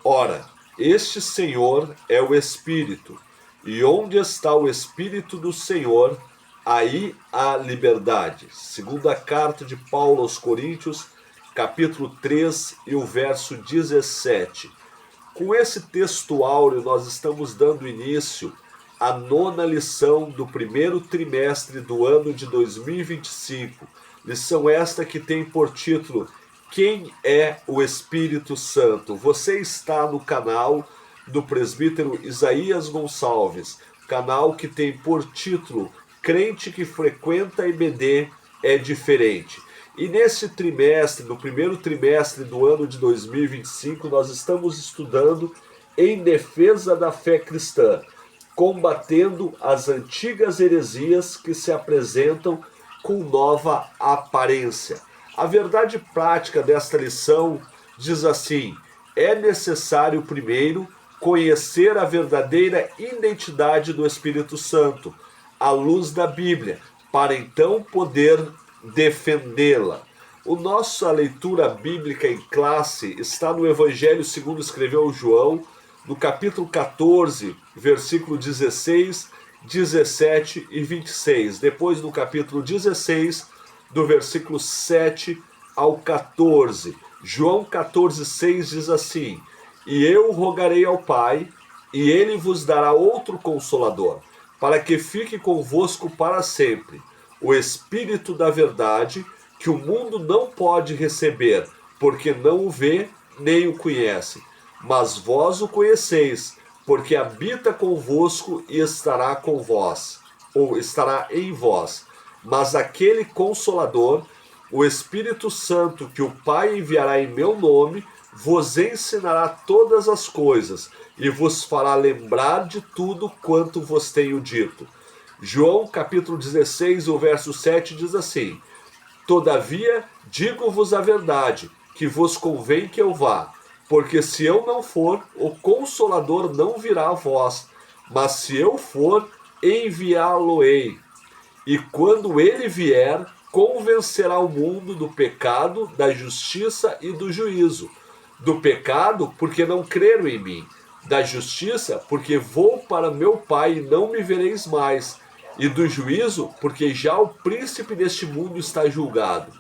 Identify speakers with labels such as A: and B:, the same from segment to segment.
A: Ora, este Senhor é o Espírito, e onde está o Espírito do Senhor, aí há liberdade. Segunda carta de Paulo aos Coríntios, capítulo 3 e o verso 17. Com esse texto áureo, nós estamos dando início à nona lição do primeiro trimestre do ano de 2025. Lição esta que tem por título: Quem é o Espírito Santo? Você está no canal do presbítero Isaías Gonçalves, canal que tem por título Crente que frequenta IBD é diferente. E nesse trimestre, no primeiro trimestre do ano de 2025, nós estamos estudando em defesa da fé cristã, combatendo as antigas heresias que se apresentam com nova aparência. A verdade prática desta lição diz assim: é necessário primeiro conhecer a verdadeira identidade do Espírito Santo, à luz da Bíblia, para então poder defendê-la. Nossa leitura bíblica em classe está no Evangelho segundo escreveu João, no capítulo 14, versículo 16, 17 e 26. Depois no capítulo 16, do versículo 7 ao 14. João 14, 6 diz assim: E eu rogarei ao Pai, e ele vos dará outro Consolador, para que fique convosco para sempre, o Espírito da verdade, que o mundo não pode receber, porque não o vê nem o conhece. Mas vós o conheceis, porque habita convosco e estará com vós, ou estará em vós. Mas aquele Consolador, o Espírito Santo, que o Pai enviará em meu nome, vos ensinará todas as coisas e vos fará lembrar de tudo quanto vos tenho dito. João capítulo 16, o verso 7 diz assim: Todavia digo-vos a verdade, que vos convém que eu vá, porque se eu não for, o Consolador não virá a vós, mas se eu for, enviá-lo-ei. E quando ele vier, convencerá o mundo do pecado, da justiça e do juízo. Do pecado, porque não creram em mim. Da justiça, porque vou para meu Pai e não me vereis mais. E do juízo, porque já o príncipe deste mundo está julgado.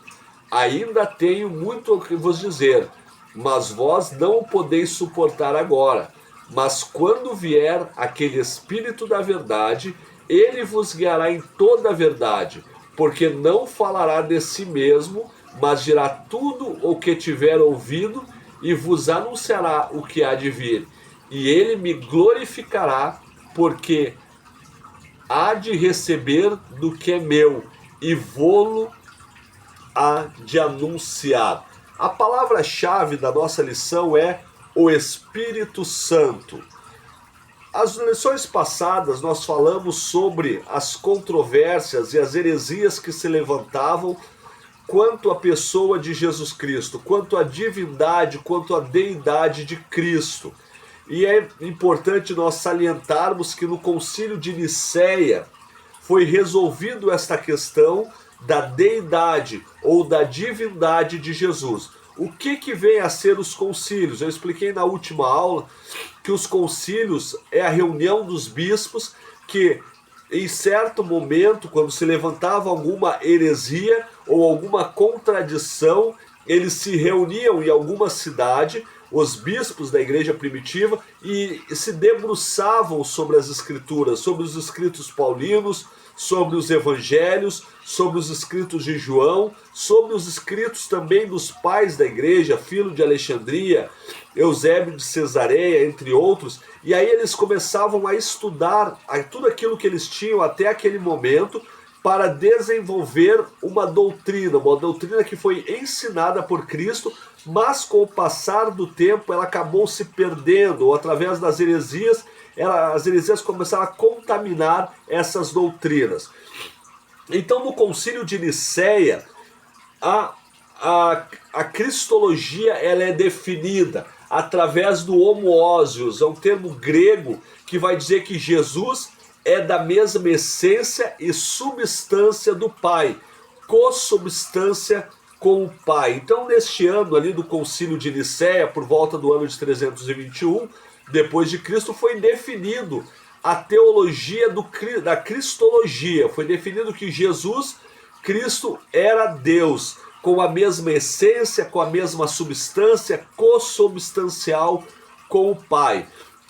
A: Ainda tenho muito a vos dizer, mas vós não o podeis suportar agora. Mas quando vier aquele Espírito da verdade, ele vos guiará em toda a verdade, porque não falará de si mesmo, mas dirá tudo o que tiver ouvido e vos anunciará o que há de vir. E ele me glorificará, porque há de receber do que é meu e vô-lo há de anunciar. A palavra-chave da nossa lição é o Espírito Santo. As lições passadas nós falamos sobre as controvérsias e as heresias que se levantavam quanto à pessoa de Jesus Cristo, quanto à divindade, quanto à deidade de Cristo. E é importante nós salientarmos que no Concílio de Nicéia foi resolvido esta questão da deidade ou da divindade de Jesus. O que vem a ser os concílios? Eu expliquei na última aula que os concílios é a reunião dos bispos que, em certo momento, quando se levantava alguma heresia ou alguma contradição, eles se reuniam em alguma cidade, os bispos da igreja primitiva, e se debruçavam sobre as escrituras, sobre os escritos paulinos, sobre os evangelhos, sobre os escritos de João, sobre os escritos também dos pais da igreja, Filo de Alexandria, Eusébio de Cesareia, entre outros, e aí eles começavam a estudar tudo aquilo que eles tinham até aquele momento para desenvolver uma doutrina que foi ensinada por Cristo, mas com o passar do tempo ela acabou se perdendo, ou através das heresias, as heresias começaram a contaminar essas doutrinas. Então, no Concílio de Nicéia, a cristologia ela é definida através do homoousios, é um termo grego que vai dizer que Jesus é da mesma essência e substância do Pai, co-substância com o Pai. Então, neste ano ali do Concílio de Nicéia, por volta do ano de 321, depois de Cristo, foi definido a teologia da cristologia. Foi definido que Jesus Cristo era Deus, com a mesma essência, com a mesma substância, consubstancial com o Pai.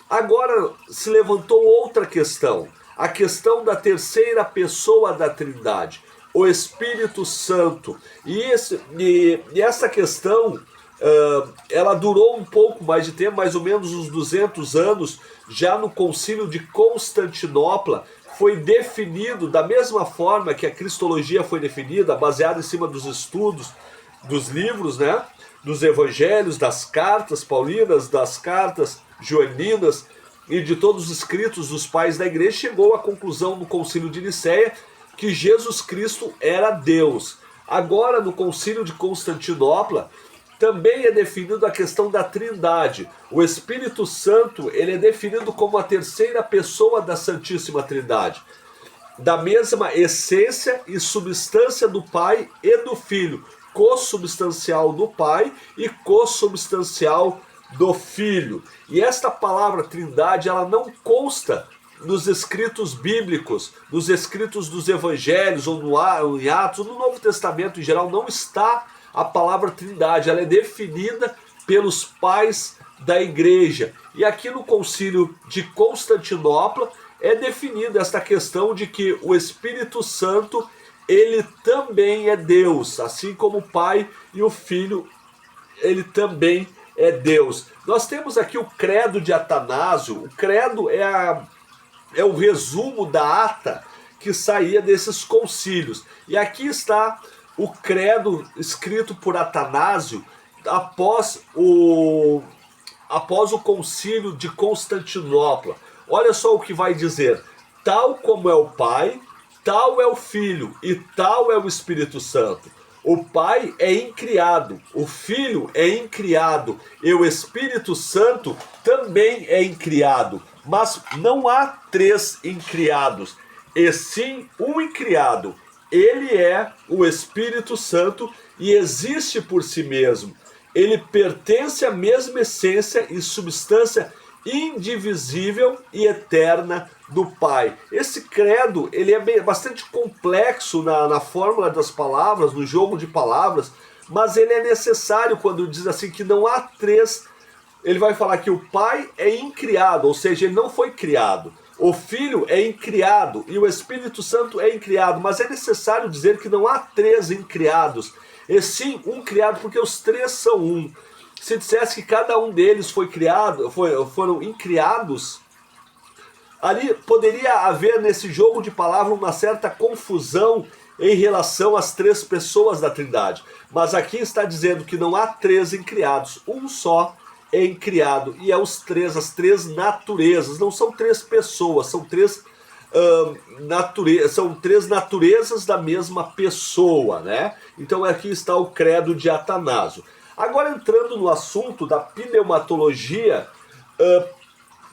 A: Agora se levantou outra questão, a questão da terceira pessoa da Trindade, o Espírito Santo. E essa questão, ela durou um pouco mais de tempo, mais ou menos uns 200 anos, já no Concílio de Constantinopla, foi definido da mesma forma que a cristologia foi definida, baseada em cima dos estudos, dos livros, né? Dos evangelhos, das cartas paulinas, das cartas joaninas e de todos os escritos dos pais da igreja, chegou à conclusão no Concílio de Nicéia que Jesus Cristo era Deus. Agora, no Concílio de Constantinopla, também é definido a questão da Trindade. O Espírito Santo, ele é definido como a terceira pessoa da Santíssima Trindade, da mesma essência e substância do Pai e do Filho, consubstancial do Pai e consubstancial do Filho. E esta palavra Trindade, ela não consta nos escritos bíblicos, nos escritos dos evangelhos, ou em Atos, ou no Novo Testamento em geral, não está a palavra Trindade. Ela é definida pelos pais da igreja. E aqui no Concílio de Constantinopla é definida esta questão de que o Espírito Santo, ele também é Deus, assim como o Pai e o Filho, ele também é Deus. Nós temos aqui o credo de Atanásio. O credo é o resumo da ata que saía desses concílios. E aqui está o credo escrito por Atanásio após o Concílio de Constantinopla. Olha só o que vai dizer: tal como é o Pai, tal é o Filho e tal é o Espírito Santo. O Pai é incriado, o Filho é incriado e o Espírito Santo também é incriado. Mas não há três incriados, e sim um incriado. Ele é o Espírito Santo e existe por si mesmo. Ele pertence à mesma essência e substância indivisível e eterna do Pai. Esse credo, ele é bastante complexo na fórmula das palavras, no jogo de palavras, mas ele é necessário quando diz assim que não há três. Ele vai falar que o Pai é incriado, ou seja, ele não foi criado. O Filho é incriado e o Espírito Santo é incriado, mas é necessário dizer que não há três incriados, e sim um criado, porque os três são um. Se dissesse que cada um deles foi criado, foram incriados, ali poderia haver nesse jogo de palavras uma certa confusão em relação às três pessoas da Trindade. Mas aqui está dizendo que não há três incriados, um só é incriado, e é as três naturezas. Não são três pessoas, são três naturezas da mesma pessoa, né? Então aqui está o credo de Atanásio. Agora entrando no assunto da pneumatologia,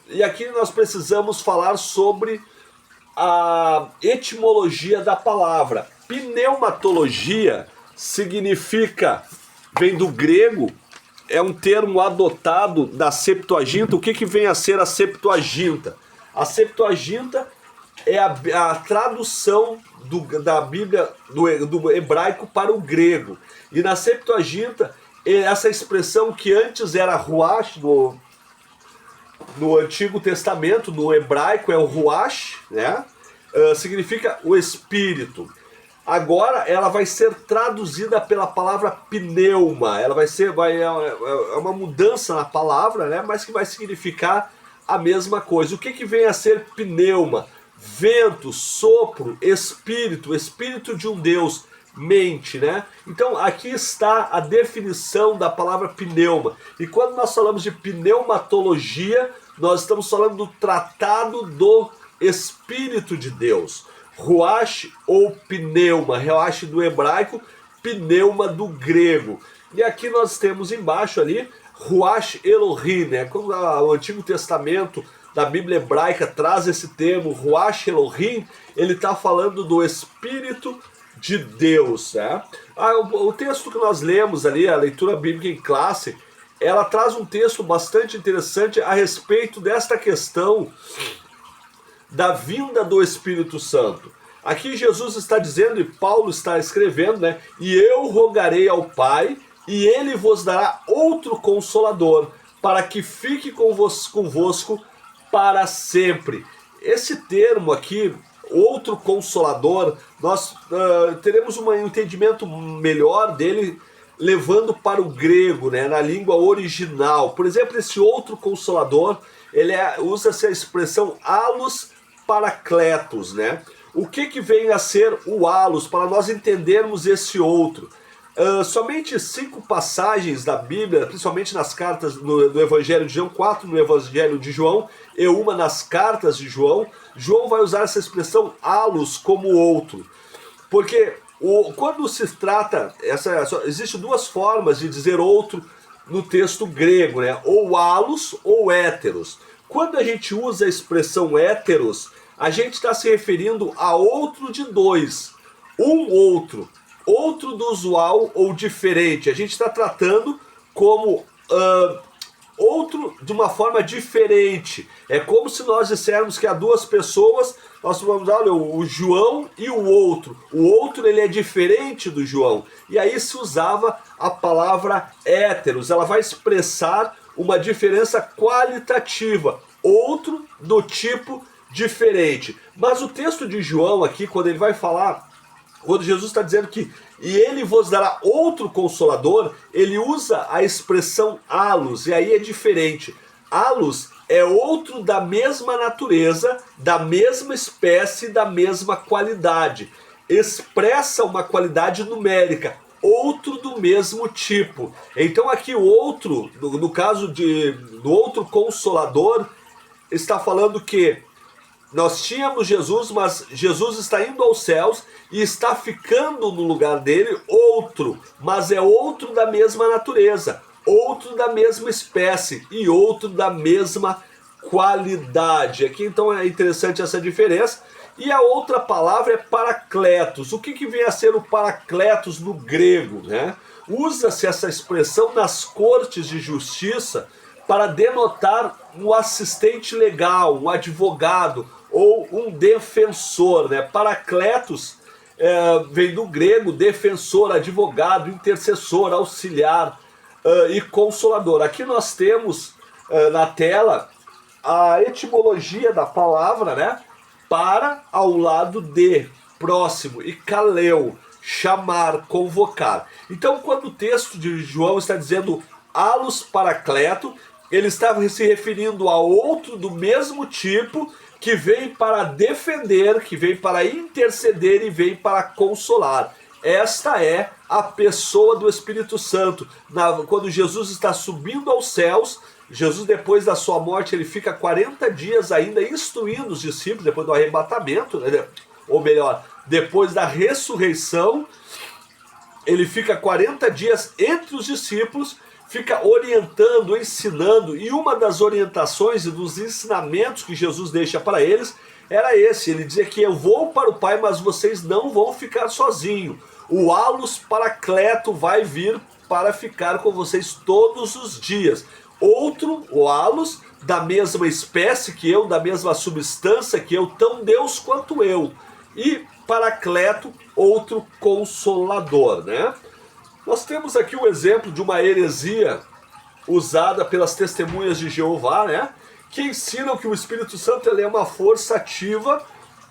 A: e aqui nós precisamos falar sobre a etimologia da palavra. Pneumatologia significa, vem do grego, é um termo adotado da Septuaginta. O que vem a ser a Septuaginta? A Septuaginta é a tradução da Bíblia do hebraico para o grego. E na Septuaginta, essa expressão que antes era ruach, no Antigo Testamento, no hebraico é o ruach, né? Significa o Espírito. Agora ela vai ser traduzida pela palavra pneuma. Ela é uma mudança na palavra, né? Mas que vai significar a mesma coisa. O que vem a ser pneuma? Vento, sopro, espírito, espírito de um Deus, mente, né? Então aqui está a definição da palavra pneuma. E quando nós falamos de pneumatologia, nós estamos falando do tratado do Espírito de Deus. Ruach ou pneuma, ruach do hebraico, pneuma do grego. E aqui nós temos embaixo ali, ruach Elohim, né? Quando o Antigo Testamento da Bíblia hebraica traz esse termo, ruach Elohim, ele está falando do Espírito de Deus, né? O texto que nós lemos ali, a leitura bíblica em classe, ela traz um texto bastante interessante a respeito desta questão da vinda do Espírito Santo. Aqui Jesus está dizendo, e Paulo está escrevendo, né? E eu rogarei ao Pai, e ele vos dará outro consolador, para que fique convosco para sempre. Esse termo aqui, outro consolador, nós teremos um entendimento melhor dele levando para o grego, né, na língua original. Por exemplo, esse outro consolador, usa-se a expressão allos paracletos, né? O que vem a ser o allos, para nós entendermos esse outro? Somente 5 passagens da Bíblia, principalmente nas cartas do Evangelho de João, 4 no Evangelho de João e uma nas cartas de João, João vai usar essa expressão allos como outro. Porque quando se trata, existem 2 formas de dizer outro no texto grego, né? Ou allos ou héteros. Quando a gente usa a expressão héteros, a gente está se referindo a outro de 2. Um outro do usual ou diferente. A gente está tratando como outro de uma forma diferente. É como se nós dissermos que há 2 pessoas, nós vamos dar o João e o outro. O outro ele é diferente do João. E aí se usava a palavra héteros. Ela vai expressar uma diferença qualitativa. Outro do tipo diferente. Mas o texto de João aqui, quando ele vai falar, quando Jesus está dizendo que e ele vos dará outro consolador, ele usa a expressão allos, e aí é diferente. Allos é outro da mesma natureza, da mesma espécie, da mesma qualidade. Expressa uma qualidade numérica, outro do mesmo tipo. Então aqui o outro, no caso do outro consolador, está falando que nós tínhamos Jesus, mas Jesus está indo aos céus e está ficando no lugar dele outro, mas é outro da mesma natureza, outro da mesma espécie e outro da mesma qualidade. Aqui então é interessante essa diferença. E a outra palavra é paracletos. O que vem a ser o paracletos no grego, né? Usa-se essa expressão nas cortes de justiça para denotar um assistente legal, um advogado ou um defensor, né? Paracletos vem do grego defensor, advogado, intercessor, auxiliar e consolador. Aqui nós temos na tela a etimologia da palavra, né? Para ao lado de, próximo, e kaleo, chamar, convocar. Então quando o texto de João está dizendo allos paracleto, ele estava se referindo a outro do mesmo tipo que vem para defender, que vem para interceder e vem para consolar. Esta é a pessoa do Espírito Santo. Quando Jesus está subindo aos céus, Jesus depois da sua morte, ele fica 40 dias ainda instruindo os discípulos, depois do arrebatamento, né? Ou melhor, depois da ressurreição, ele fica 40 dias entre os discípulos, fica orientando, ensinando, e uma das orientações e dos ensinamentos que Jesus deixa para eles era esse. Ele dizia que eu vou para o Pai, mas vocês não vão ficar sozinhos. O allos paracleto vai vir para ficar com vocês todos os dias. Outro, o allos, da mesma espécie que eu, da mesma substância que eu, tão Deus quanto eu. E paracleto, outro consolador, né? Nós temos aqui o exemplo de uma heresia usada pelas testemunhas de Jeová, né? Que ensinam que o Espírito Santo ele é uma força ativa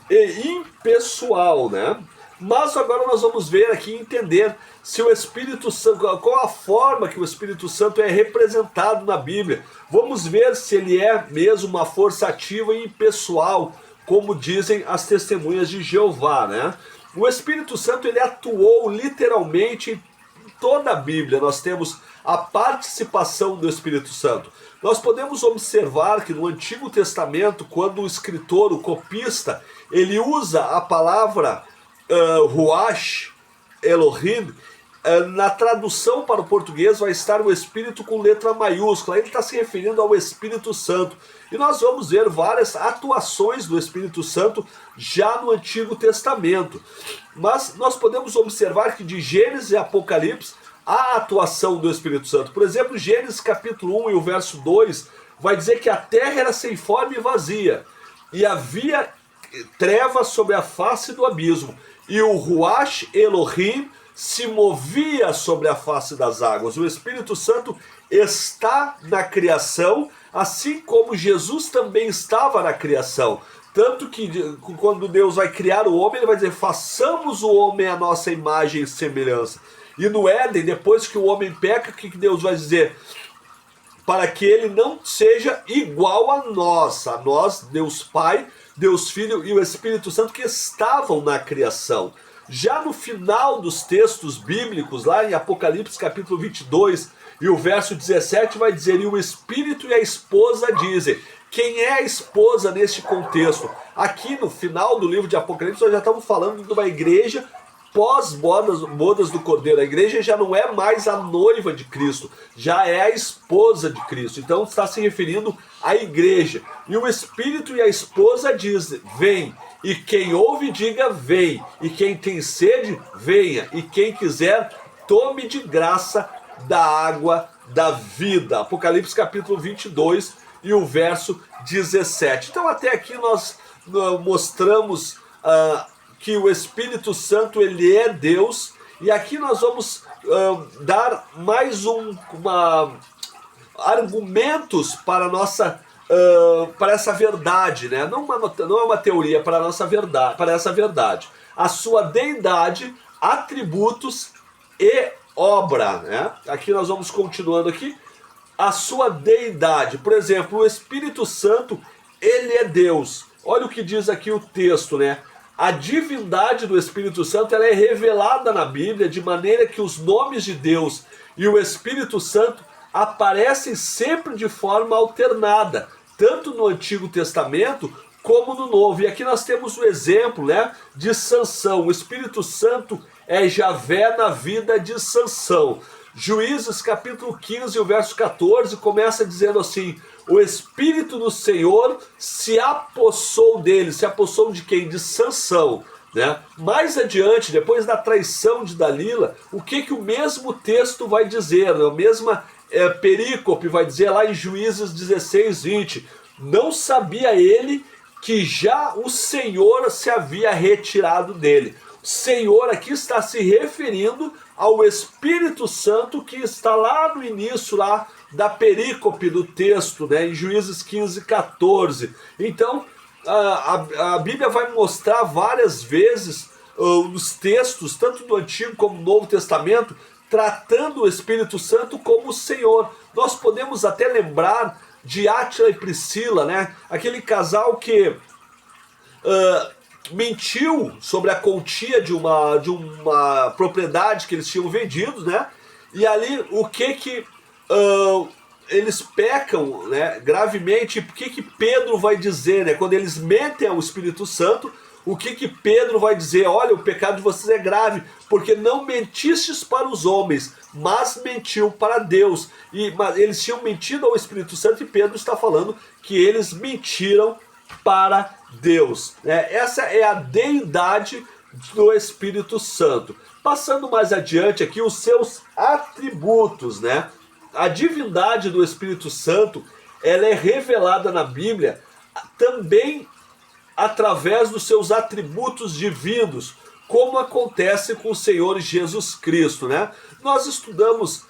A: e impessoal, né? Mas agora nós vamos ver aqui, entender se o Espírito Santo, qual a forma que o Espírito Santo é representado na Bíblia. Vamos ver se ele é mesmo uma força ativa e impessoal, como dizem as testemunhas de Jeová, né? O Espírito Santo ele atuou literalmente em toda a Bíblia. Nós temos a participação do Espírito Santo. Nós podemos observar que no Antigo Testamento, quando o escritor, o copista, ele usa a palavra Ruach Elohim, na tradução para o português vai estar o Espírito com letra maiúscula. Ele está se referindo ao Espírito Santo. E nós vamos ver várias atuações do Espírito Santo já no Antigo Testamento. Mas nós podemos observar que de Gênesis e Apocalipse há a atuação do Espírito Santo. Por exemplo, Gênesis capítulo 1 e o verso 2 vai dizer que a terra era sem forma e vazia, e havia trevas sobre a face do abismo, e o Ruach Elohim se movia sobre a face das águas. O Espírito Santo está na criação, assim como Jesus também estava na criação. Tanto que quando Deus vai criar o homem, ele vai dizer, façamos o homem à nossa imagem e semelhança. E no Éden, depois que o homem peca, o que Deus vai dizer? Para que ele não seja igual a nós, Deus Pai, Deus Filho e o Espírito Santo que estavam na criação. Já no final dos textos bíblicos, lá em Apocalipse capítulo 22 e o verso 17 vai dizer, e o Espírito e a esposa dizem. Quem é a esposa neste contexto? Aqui no final do livro de Apocalipse nós já estamos falando de uma igreja pós-bodas do Cordeiro. A igreja já não é mais a noiva de Cristo, já é a esposa de Cristo. Então está se referindo à igreja. E o Espírito e a esposa dizem, vem. E quem ouve, diga, vem. E quem tem sede, venha. E quem quiser, tome de graça da água da vida. Apocalipse capítulo 22 e o verso 17. Então até aqui nós mostramos que o Espírito Santo ele é Deus, e aqui nós vamos dar mais argumentos para para essa verdade, né? Não é uma teoria, para nossa verdade, para essa verdade. A sua deidade, atributos e obra, né? Aqui nós vamos continuando aqui. A sua deidade, por exemplo, o Espírito Santo, ele é Deus. Olha o que diz aqui o texto, né? A divindade do Espírito Santo ela é revelada na Bíblia de maneira que os nomes de Deus e o Espírito Santo aparecem sempre de forma alternada, tanto no Antigo Testamento como no Novo. E aqui nós temos o exemplo, né, de Sansão. O Espírito Santo é Javé na vida de Sansão. Juízes capítulo 15, o verso 14, começa dizendo assim, o Espírito do Senhor se apossou dele. Se apossou de quem? De Sansão, né? Mais adiante, depois da traição de Dalila, o que o mesmo texto vai dizer? A mesma perícope vai dizer lá em Juízes 16, 20. Não sabia ele que já o Senhor se havia retirado dele. O Senhor aqui está se referindo ao Espírito Santo que está lá no início lá da perícope do texto, né, em Juízes 15, 14. Então, a Bíblia vai mostrar várias vezes os textos, tanto do Antigo como do Novo Testamento, tratando o Espírito Santo como o Senhor. Nós podemos até lembrar de Átila e Priscila, né, aquele casal que mentiu sobre a quantia de uma propriedade que eles tinham vendido, né? E ali o que eles pecam, né, gravemente. O que Pedro vai dizer, né? Quando eles mentem ao Espírito Santo, o que Pedro vai dizer? Olha, o pecado de vocês é grave, porque não mentistes para os homens, mas mentiu para Deus. Mas eles tinham mentido ao Espírito Santo, e Pedro está falando que eles mentiram para Deus. Essa é a deidade do Espírito Santo. Passando mais adiante aqui, os seus atributos, né? A divindade do Espírito Santo, ela é revelada na Bíblia também através dos seus atributos divinos, como acontece com o Senhor Jesus Cristo, né? Nós estudamos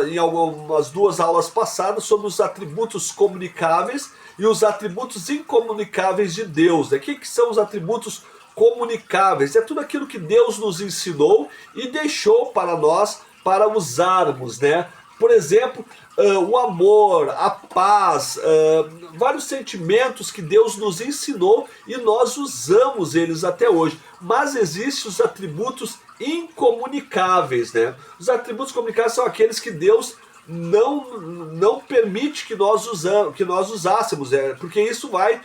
A: em algumas duas aulas passadas sobre os atributos comunicáveis e os atributos incomunicáveis de Deus, né? O que são os atributos comunicáveis? É tudo aquilo que Deus nos ensinou e deixou para nós para usarmos, né? Por exemplo, o amor, a paz, vários sentimentos que Deus nos ensinou e nós usamos eles até hoje. Mas existem os atributos incomunicáveis, né? Os atributos comunicáveis são aqueles que Deus não permite que nós usássemos, porque isso vai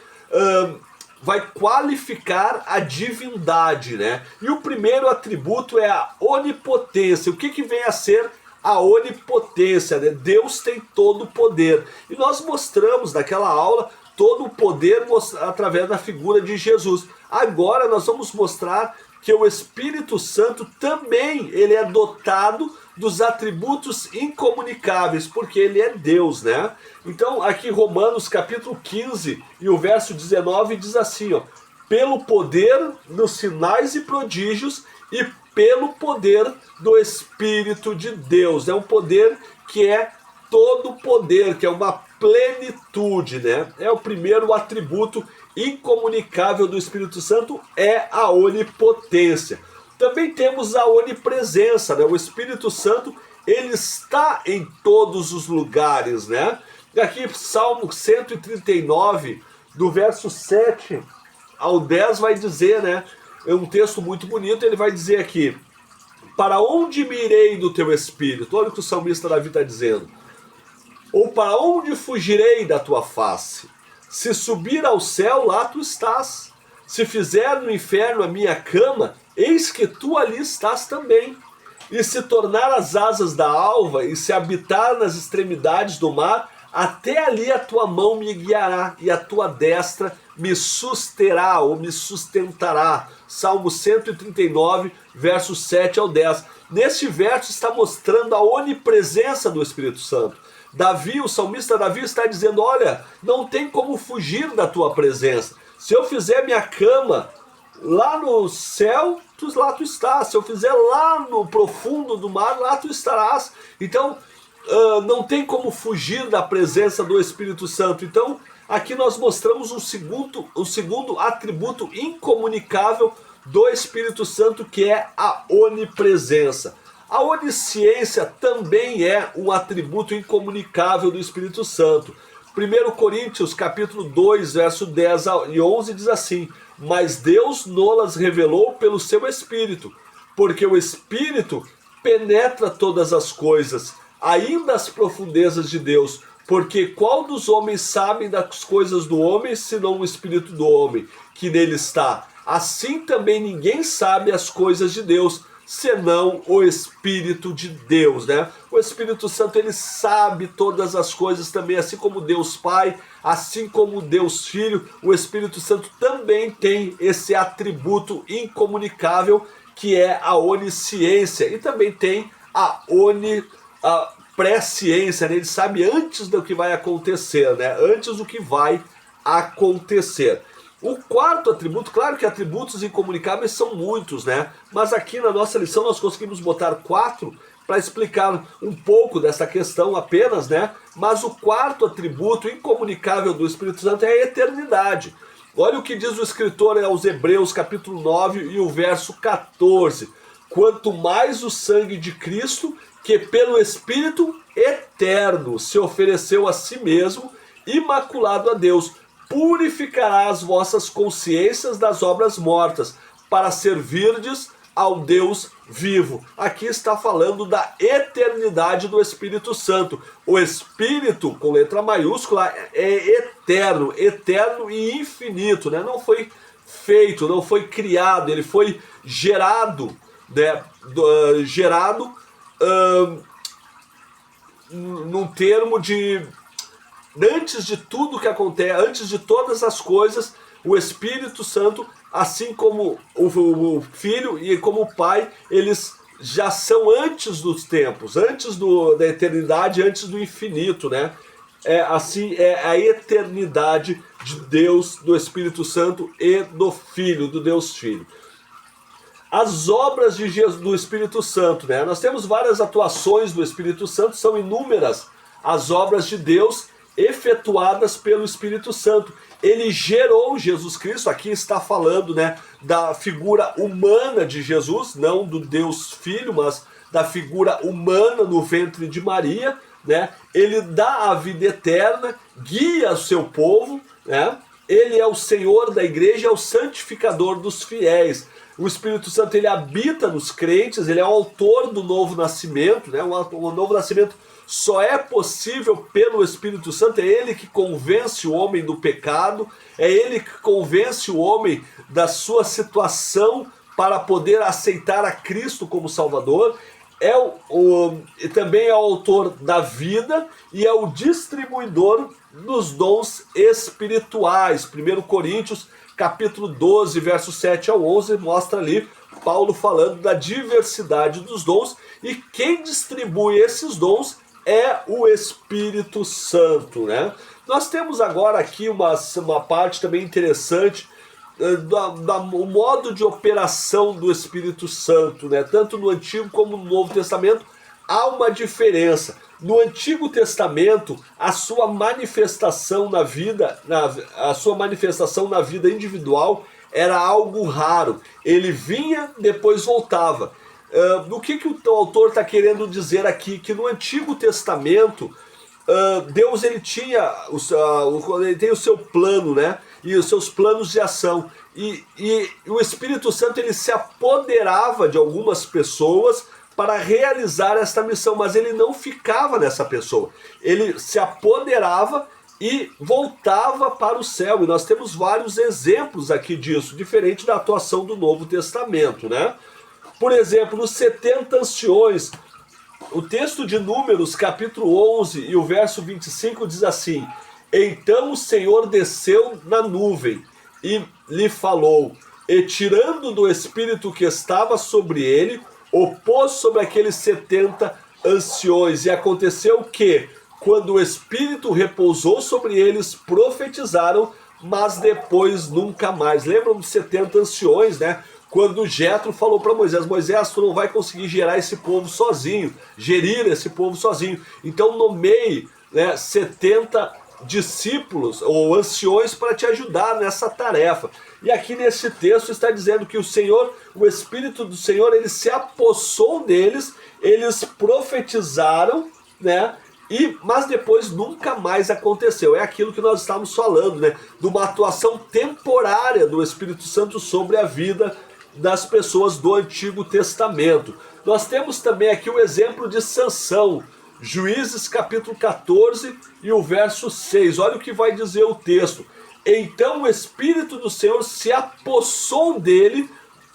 A: vai qualificar a divindade, né? E o primeiro atributo é a onipotência. O que vem a ser a onipotência, né? Deus tem todo o poder. E nós mostramos naquela aula todo o poder através da figura de Jesus. Agora nós vamos mostrar que o Espírito Santo também ele é dotado dos atributos incomunicáveis, porque ele é Deus, né? Então aqui Romanos capítulo 15 e o verso 19 diz assim, ó: pelo poder dos sinais e prodígios e pelo poder do Espírito de Deus. É um poder que é todo poder, que é uma plenitude, né? É o primeiro atributo incomunicável do Espírito Santo, é a onipotência. Também temos a onipresença, né? O Espírito Santo, ele está em todos os lugares, né? E aqui Salmo 139, do verso 7 ao 10 vai dizer, né? É um texto muito bonito, ele vai dizer aqui: para onde me irei do teu Espírito? Olha o que o salmista Davi está dizendo. Ou para onde fugirei da tua face? Se subir ao céu, lá tu estás. Se fizer no inferno a minha cama, eis que tu ali estás também. E se tornar as asas da alva, e se habitar nas extremidades do mar, até ali a tua mão me guiará, e a tua destra me susterá, ou me sustentará. Salmo 139, versos 7 ao 10. Neste verso está mostrando a onipresença do Espírito Santo. Davi, o salmista Davi está dizendo, olha, não tem como fugir da tua presença. Se eu fizer minha cama lá no céu, lá tu estás. Se eu fizer lá no profundo do mar, lá tu estarás. Então, não tem como fugir da presença do Espírito Santo. Então, aqui nós mostramos o segundo atributo incomunicável do Espírito Santo, que é a onipresença. A onisciência também é um atributo incomunicável do Espírito Santo. 1 Coríntios capítulo 2, verso 10 e 11 diz assim: mas Deus nolas revelou pelo seu Espírito, porque o Espírito penetra todas as coisas, ainda as profundezas de Deus, porque qual dos homens sabe das coisas do homem, senão o Espírito do homem, que nele está? Assim também ninguém sabe as coisas de Deus, senão o Espírito de Deus, né? O Espírito Santo, ele sabe todas as coisas também, assim como Deus Pai, assim como Deus Filho. O Espírito Santo também tem esse atributo incomunicável, que é a onisciência, e também tem a presciência, né? Ele sabe antes do que vai acontecer, né? Antes do que vai acontecer. O quarto atributo, claro que atributos incomunicáveis são muitos, né? Mas aqui na nossa lição nós conseguimos botar 4 para explicar um pouco dessa questão apenas, né? Mas o quarto atributo incomunicável do Espírito Santo é a eternidade. Olha o que diz o escritor aos Hebreus, capítulo 9 e o verso 14. Quanto mais o sangue de Cristo, que pelo Espírito eterno se ofereceu a si mesmo, imaculado a Deus, purificará as vossas consciências das obras mortas, para servirdes ao Deus vivo. Aqui está falando da eternidade do Espírito Santo. O Espírito, com letra maiúscula, é eterno, eterno e infinito, né? Não foi feito, não foi criado, ele foi gerado, né? Num termo de... Antes de tudo que acontece, antes de todas as coisas, o Espírito Santo, assim como o Filho e como o Pai, eles já são antes dos tempos, antes da eternidade, antes do infinito, né? Assim é a eternidade de Deus, do Espírito Santo e do Filho, do Deus Filho. As obras de Jesus, do Espírito Santo, né? Nós temos várias atuações do Espírito Santo, são inúmeras as obras de Deus efetuadas pelo Espírito Santo. Ele gerou Jesus Cristo, aqui está falando, né, da figura humana de Jesus, não do Deus Filho, mas da figura humana no ventre de Maria, né? Ele dá a vida eterna, guia o seu povo, né? Ele é o Senhor da igreja, é o santificador dos fiéis. O Espírito Santo ele habita nos crentes, ele é o autor do novo nascimento, né? O novo nascimento só é possível pelo Espírito Santo, é ele que convence o homem do pecado, é ele que convence o homem da sua situação para poder aceitar a Cristo como Salvador. Também é o autor da vida e é o distribuidor dos dons espirituais. 1 Coríntios, capítulo 12, versos 7 ao 11, mostra ali Paulo falando da diversidade dos dons, e quem distribui esses dons é o Espírito Santo, né? Nós temos agora aqui uma parte também interessante, o modo de operação do Espírito Santo, né? Tanto no Antigo como no Novo Testamento há uma diferença. No Antigo Testamento, a sua manifestação na vida individual era algo raro. Ele vinha, depois voltava. O que o autor está querendo dizer aqui? Que no Antigo Testamento, Deus ele tem o seu plano, né? E os seus planos de ação. E o Espírito Santo ele se apoderava de algumas pessoas para realizar esta missão, mas ele não ficava nessa pessoa. Ele se apoderava e voltava para o céu. E nós temos vários exemplos aqui disso, diferente da atuação do Novo Testamento, né? Por exemplo, nos 70 anciões, o texto de Números, capítulo 11 e o verso 25 diz assim: então o Senhor desceu na nuvem e lhe falou, e tirando do espírito que estava sobre ele, o pôs sobre aqueles 70 anciões. E aconteceu que, quando o espírito repousou sobre eles, profetizaram, mas depois nunca mais. Lembram dos 70 anciões, né? Quando Jetro falou para Moisés: Moisés, tu não vai conseguir gerir esse povo sozinho. Então nomeie, né, 70 discípulos ou anciões para te ajudar nessa tarefa. E aqui nesse texto está dizendo que o Espírito do Senhor, ele se apossou deles, eles profetizaram, né? Mas depois nunca mais aconteceu. É aquilo que nós estávamos falando, né? De uma atuação temporária do Espírito Santo sobre a vida das pessoas do Antigo Testamento. Nós temos também aqui o exemplo de Sansão, Juízes capítulo 14 e o verso 6. Olha o que vai dizer o texto. Então o Espírito do Senhor se apossou dele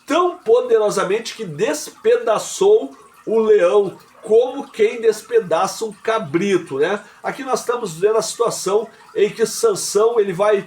A: tão poderosamente que despedaçou o leão, como quem despedaça um cabrito, né? Aqui nós estamos vendo a situação em que Sansão ele vai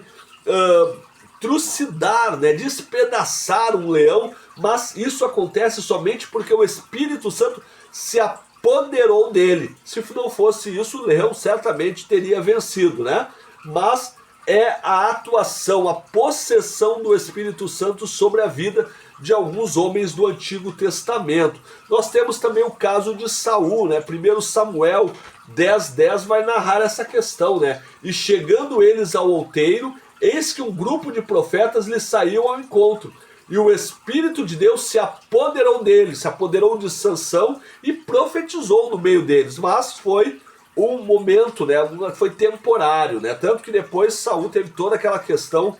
A: trucidar, né, despedaçar um leão, mas isso acontece somente porque o Espírito Santo se apoderou dele. Se não fosse isso, o leão certamente teria vencido, né? Mas é a atuação, a possessão do Espírito Santo sobre a vida de alguns homens do Antigo Testamento. Nós temos também o caso de Saul, né? 1 Samuel 10:10 vai narrar essa questão, né? E chegando eles ao outeiro, eis que um grupo de profetas lhe saiu ao encontro. E o Espírito de Deus se apoderou deles, se apoderou de Sansão e profetizou no meio deles. Mas foi um momento, né? Foi temporário, né? Tanto que depois Saul teve toda aquela questão.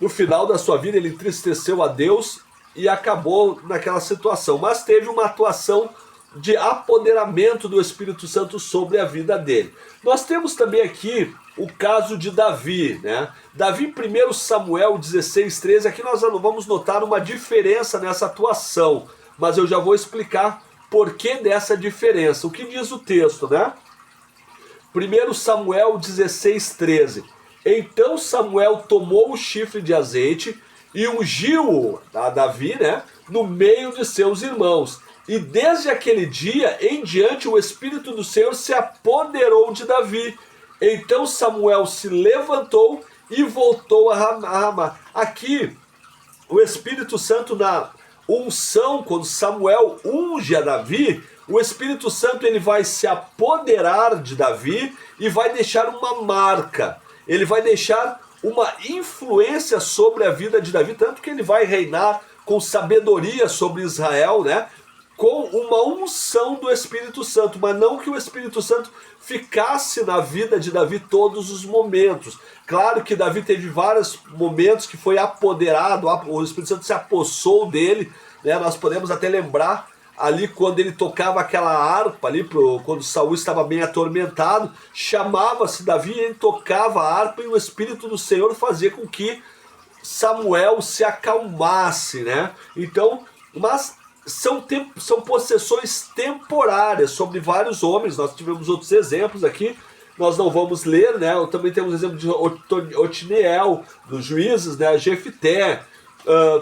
A: No final da sua vida ele entristeceu a Deus e acabou naquela situação. Mas teve uma atuação de apoderamento do Espírito Santo sobre a vida dele. Nós temos também aqui o caso de Davi, né? Davi, 1 Samuel 16:13, aqui nós vamos notar uma diferença nessa atuação, mas eu já vou explicar por que dessa diferença. O que diz o texto, né? 1 Samuel 16:13. Então Samuel tomou o chifre de azeite e ungiu a Davi, né, no meio de seus irmãos. E desde aquele dia em diante o Espírito do Senhor se apoderou de Davi. Então Samuel se levantou e voltou a Ramá. Aqui, o Espírito Santo na unção, quando Samuel unge a Davi, o Espírito Santo ele vai se apoderar de Davi e vai deixar uma marca. Ele vai deixar uma influência sobre a vida de Davi, tanto que ele vai reinar com sabedoria sobre Israel, né? com uma unção do Espírito Santo, mas não que o Espírito Santo ficasse na vida de Davi todos os momentos. Claro que Davi teve vários momentos que foi apoderado, o Espírito Santo se apossou dele, né? Nós podemos até lembrar ali quando ele tocava aquela harpa ali, quando Saul estava bem atormentado, chamava-se Davi, ele tocava a harpa e o Espírito do Senhor fazia com que Samuel se acalmasse, né? Então, mas são possessões temporárias sobre vários homens. Nós tivemos outros exemplos aqui, nós não vamos ler, né? Também temos o exemplo de Otiniel, dos juízes, né? Jefité,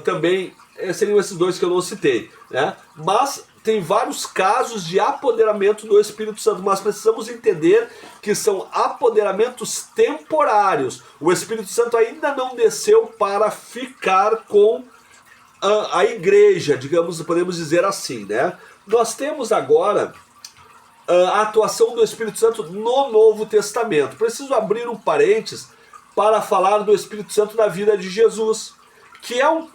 A: também seriam esses dois que eu não citei, né? Mas tem vários casos de apoderamento do Espírito Santo, mas precisamos entender que são apoderamentos temporários. O Espírito Santo ainda não desceu para ficar com a igreja, digamos, podemos dizer assim, né? Nós temos agora a atuação do Espírito Santo no Novo Testamento. Preciso abrir um parênteses para falar do Espírito Santo na vida de Jesus, que é um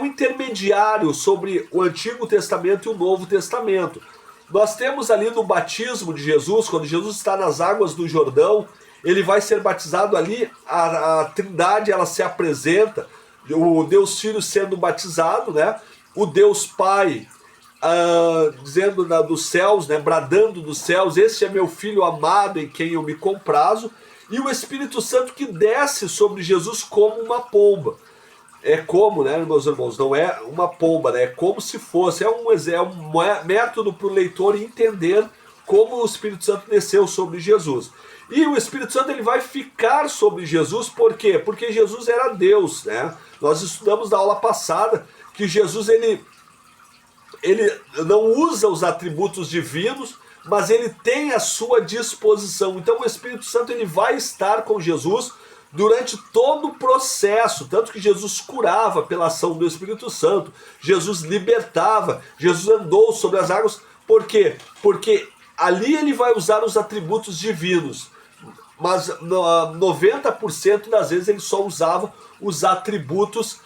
A: intermediário sobre o Antigo Testamento e o Novo Testamento. Nós temos ali no batismo de Jesus, quando Jesus está nas águas do Jordão, ele vai ser batizado ali, a Trindade ela se apresenta, o Deus Filho sendo batizado, né? O Deus Pai dizendo dos céus, né? Bradando dos céus, este é meu Filho amado em quem eu me comprazo, e o Espírito Santo que desce sobre Jesus como uma pomba. É como, né, meus irmãos, não é uma pomba, né? É como se fosse, é um método para o leitor entender como o Espírito Santo desceu sobre Jesus. E o Espírito Santo ele vai ficar sobre Jesus, por quê? Porque Jesus era Deus, né? Nós estudamos na aula passada que Jesus ele não usa os atributos divinos, mas ele tem a sua disposição. Então o Espírito Santo ele vai estar com Jesus durante todo o processo, tanto que Jesus curava pela ação do Espírito Santo, Jesus libertava, Jesus andou sobre as águas. Por quê? Porque ali ele vai usar os atributos divinos, mas 90% das vezes ele só usava os atributos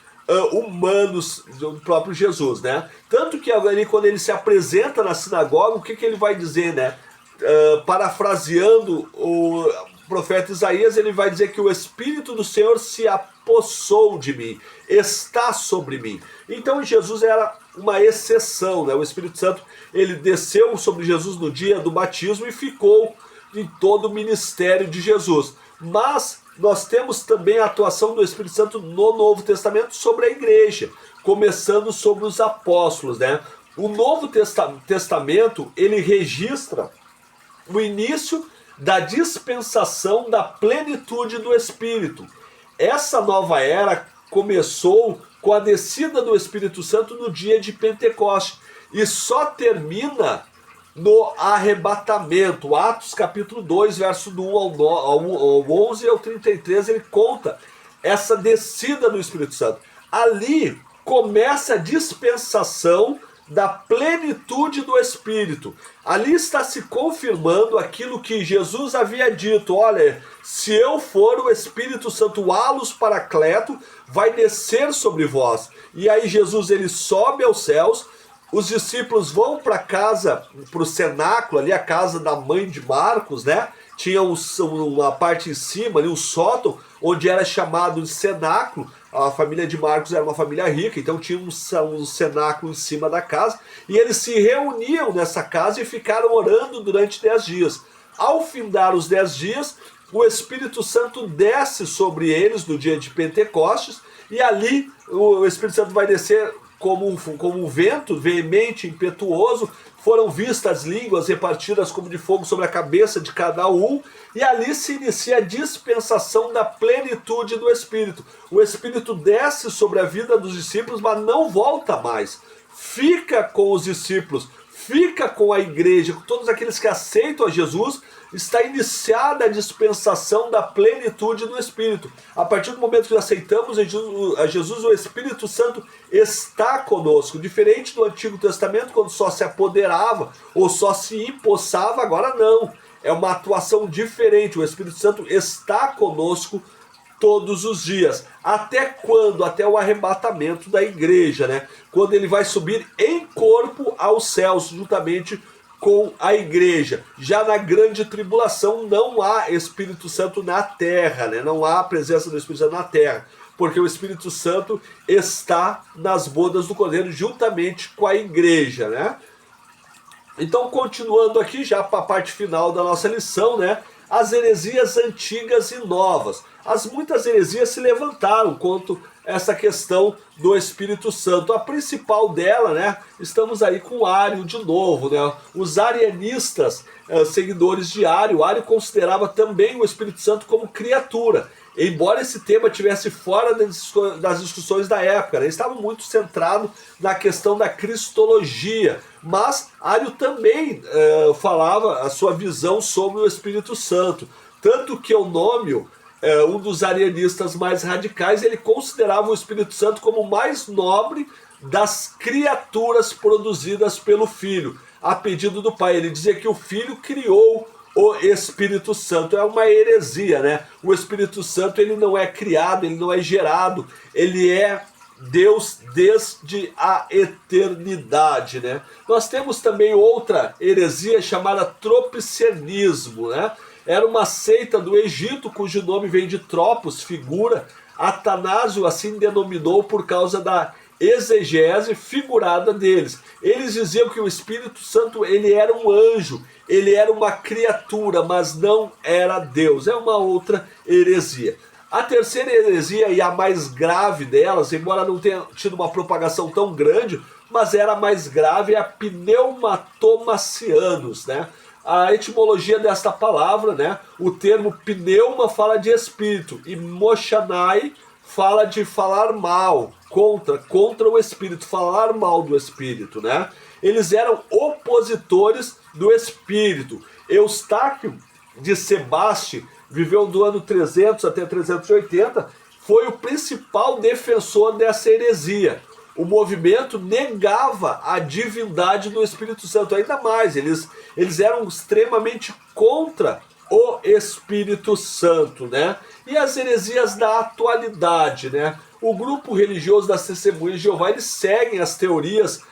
A: humanos do próprio Jesus, né? Tanto que ali, quando ele se apresenta na sinagoga, o que ele vai dizer, né? Parafraseando o profeta Isaías, ele vai dizer que o Espírito do Senhor se apossou de mim, está sobre mim. Então Jesus era uma exceção, né? O Espírito Santo ele desceu sobre Jesus no dia do batismo e ficou em todo o ministério de Jesus. Mas nós temos também a atuação do Espírito Santo no Novo Testamento sobre a igreja, começando sobre os apóstolos, né? O Novo Testamento ele registra o início da dispensação da plenitude do Espírito. Essa nova era começou com a descida do Espírito Santo no dia de Pentecostes e só termina no arrebatamento. Atos capítulo 2, verso do 1 ao 11 e ao 33, ele conta essa descida do Espírito Santo. Ali começa a dispensação da plenitude do Espírito. Ali está se confirmando aquilo que Jesus havia dito: olha, se eu for, o Espírito Santo, o Alus Paracleto, vai descer sobre vós. E aí Jesus ele sobe aos céus, os discípulos vão para casa, para o cenáculo, ali a casa da mãe de Marcos, né? Tinha uma parte em cima, ali um sótão, onde era chamado de cenáculo. A família de Marcos era uma família rica, então tinha um cenáculo em cima da casa, e eles se reuniam nessa casa e ficaram orando durante 10 dias. Ao findar os 10 dias, o Espírito Santo desce sobre eles no dia de Pentecostes, e ali o Espírito Santo vai descer como um vento veemente, impetuoso. Foram vistas línguas repartidas como de fogo sobre a cabeça de cada um, e ali se inicia a dispensação da plenitude do Espírito. O Espírito desce sobre a vida dos discípulos, mas não volta mais. Fica com os discípulos, fica com a igreja, com todos aqueles que aceitam a Jesus. Está iniciada a dispensação da plenitude do Espírito. A partir do momento que aceitamos a Jesus, o Espírito Santo está conosco. Diferente do Antigo Testamento, quando só se apoderava ou só se empossava, agora não. É uma atuação diferente. O Espírito Santo está conosco todos os dias. Até quando? Até o arrebatamento da igreja, né? Quando ele vai subir em corpo aos céus, juntamente com a igreja. Já na grande tribulação não há Espírito Santo na terra, né? Não há a presença do Espírito Santo na terra, porque o Espírito Santo está nas bodas do Cordeiro juntamente com a igreja, né? Então, continuando aqui já para a parte final da nossa lição, né? As heresias antigas e novas. Muitas heresias se levantaram quanto a essa questão do Espírito Santo. A principal dela, né? Estamos aí com Ário de novo, né? Os arianistas, seguidores de Ário, considerava também o Espírito Santo como criatura. Embora esse tema estivesse fora das discussões da época, né? Estava muito centrado na questão da cristologia, mas Ário também falava a sua visão sobre o Espírito Santo. Tanto que Eunômio, um dos arianistas mais radicais, ele considerava o Espírito Santo como o mais nobre das criaturas produzidas pelo Filho, a pedido do Pai. Ele dizia que o Filho criou o Espírito Santo. É uma heresia, né? O Espírito Santo, ele não é criado, ele não é gerado, ele é Deus desde a eternidade, né? Nós temos também outra heresia chamada tropicianismo, né? Era uma seita do Egito cujo nome vem de tropos, figura. Atanásio assim denominou por causa da exegese figurada deles. Eles diziam que o Espírito Santo, ele era um anjo, ele era uma criatura, mas não era Deus. É uma outra heresia. A terceira heresia, e a mais grave delas, embora não tenha tido uma propagação tão grande, mas era a mais grave, é a pneumatomacianos, né? A etimologia desta palavra, né? O termo pneuma fala de espírito e mochanai fala de falar mal, contra o espírito, falar mal do espírito, né? Eles eram opositores do espírito. Eustáquio de Sebaste viveu do ano 300 até 380, foi o principal defensor dessa heresia. O movimento negava a divindade do Espírito Santo, ainda mais, eles eram extremamente contra o Espírito Santo, né? E as heresias da atualidade, né? O grupo religioso das Testemunhas de Jeová, eles seguem as teorias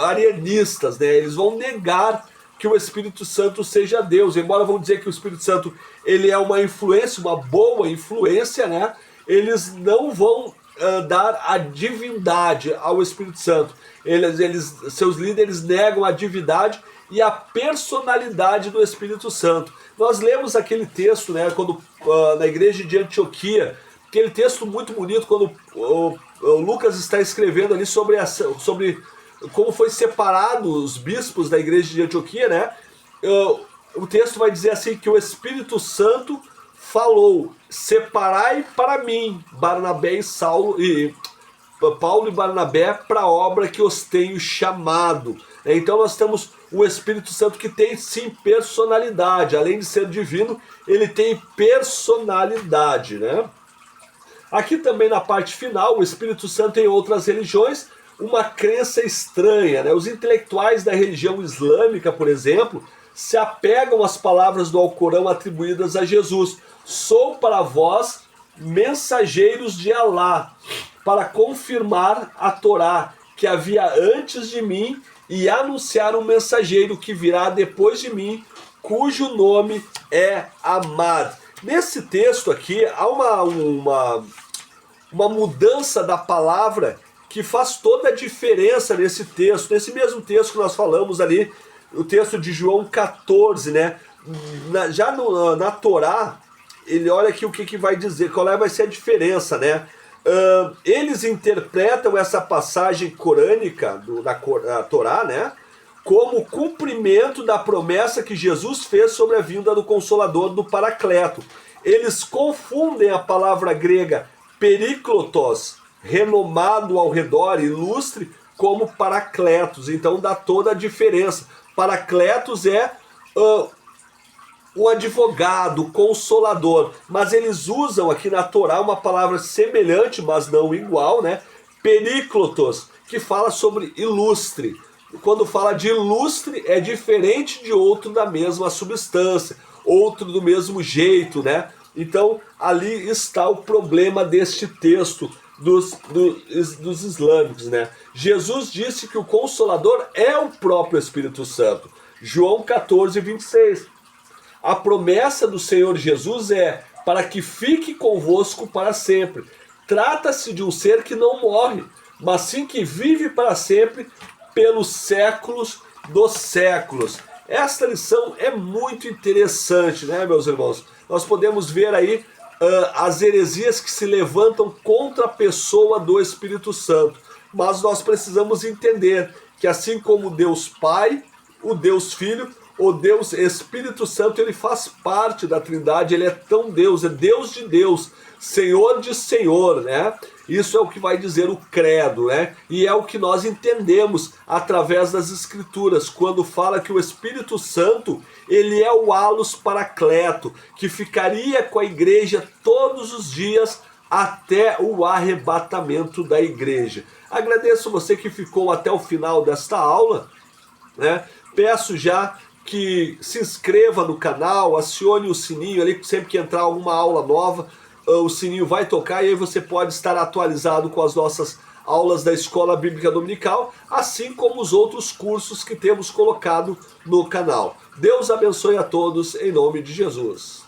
A: arianistas, né? Eles vão negar que o Espírito Santo seja Deus, embora vão dizer que o Espírito Santo, ele é uma influência, uma boa influência, né? Eles não vão dar a divindade ao Espírito Santo. Seus líderes negam a divindade e a personalidade do Espírito Santo. Nós lemos aquele texto, né, quando, na igreja de Antioquia, aquele texto muito bonito, quando o Lucas está escrevendo ali sobre como foi separado os bispos da igreja de Antioquia, né? O texto vai dizer assim que o Espírito Santo falou: separai para mim Barnabé e Paulo e Barnabé para a obra que os tenho chamado. Então nós temos o Espírito Santo que tem sim personalidade, além de ser divino, ele tem personalidade, né? Aqui também na parte final, o Espírito Santo em outras religiões, uma crença estranha, né? Os intelectuais da religião islâmica, por exemplo, se apegam às palavras do Alcorão atribuídas a Jesus: sou para vós mensageiros de Alá, para confirmar a Torá que havia antes de mim e anunciar um mensageiro que virá depois de mim, cujo nome é Ahmad. Nesse texto aqui há uma mudança da palavra que faz toda a diferença nesse texto. Nesse mesmo texto que nós falamos ali, o texto de João 14, né? Na Torá, ele olha aqui o que vai dizer, qual vai ser a diferença, né? Eles interpretam essa passagem corânica da Torá, né, como cumprimento da promessa que Jesus fez sobre a vinda do Consolador, do Paracleto. Eles confundem a palavra grega periklotos, renomado ao redor, ilustre, como paracletos. Então dá toda a diferença. Paracletos é o advogado, consolador, mas eles usam aqui na Torá uma palavra semelhante, mas não igual, né? Periklotos, que fala sobre ilustre. Quando fala de ilustre, é diferente de outro da mesma substância, outro do mesmo jeito, né? Então, ali está o problema deste texto dos islâmicos, né? Jesus disse que o Consolador é o próprio Espírito Santo. João 14, 26. A promessa do Senhor Jesus é para que fique convosco para sempre. Trata-se de um ser que não morre, mas sim que vive para sempre pelos séculos dos séculos. Esta lição é muito interessante, né, meus irmãos? Nós podemos ver aí as heresias que se levantam contra a pessoa do Espírito Santo. Mas nós precisamos entender que assim como o Deus Pai, o Deus Filho, o Deus Espírito Santo, ele faz parte da Trindade, ele é tão Deus, é Deus de Deus, Senhor de Senhor, né? Isso é o que vai dizer o credo, né? E é o que nós entendemos através das Escrituras, quando fala que o Espírito Santo, ele é o alus paracleto, que ficaria com a igreja todos os dias até o arrebatamento da igreja. Agradeço você que ficou até o final desta aula, né? Peço já que se inscreva no canal, acione o sininho ali, sempre que entrar alguma aula nova, o sininho vai tocar e aí você pode estar atualizado com as nossas aulas da Escola Bíblica Dominical, assim como os outros cursos que temos colocado no canal. Deus abençoe a todos em nome de Jesus.